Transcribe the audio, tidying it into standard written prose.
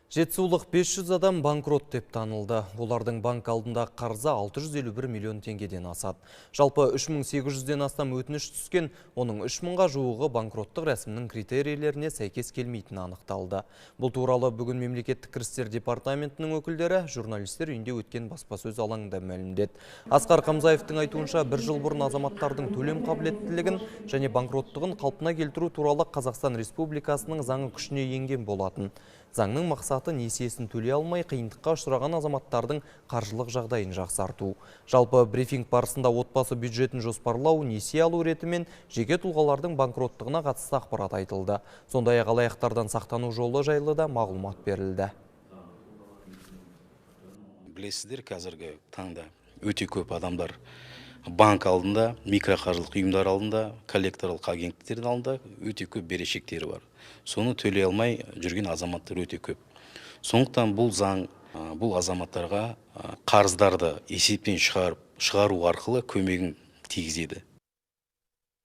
Жетісулық 500 адам банкрот деп танылды. Олардың банк алдында қарызы 651 миллион теңгеден асады. Жалпы 3800-ден астам өтініш түскен, оның 3000-ға жуығы банкроттық рәсімнің критерийлеріне сәйкес келмейтіні анықталды. Бұл туралы бүгін мемлекеттік кірістер департаментінің өкілдері журналистер үйінде өткен баспасөз алаңында мәлімдеді. Асқар Қамзаевтың айтуынша, бір жыл бұрын азаматтардың төлем қабілеттілігін және банкроттығын қалпына келтіру туралы Қазақстан Республикасының заңы күшіне енген болатын. Заңның мақсаты несиесін төлей алмай қиындыққа ұшыраған азаматтардың қаржылық жағдайын жақсарту. Жалпы брифинг барысында отбасы бюджетін жоспарлау, несие алу реті мен жеке тұлғалардың банкроттығына қатысты ақпарат айтылды. Сондай-ақ алаяқтардан сақтану жолы жайлы да мағлұмат берілді. Білесіздер, қазіргі таңда өте көп адамдар банк алдында, микроқаржылық ұйымдар алдында, коллекторлық агенттіктердің алдында өте көп берешектері бар. Соны төлей алмай жүрген азаматтар өте көп. Сондықтан бұл заң бұл азаматтарға қарыздарды есептен шығару арқылы көмегін тигізеді.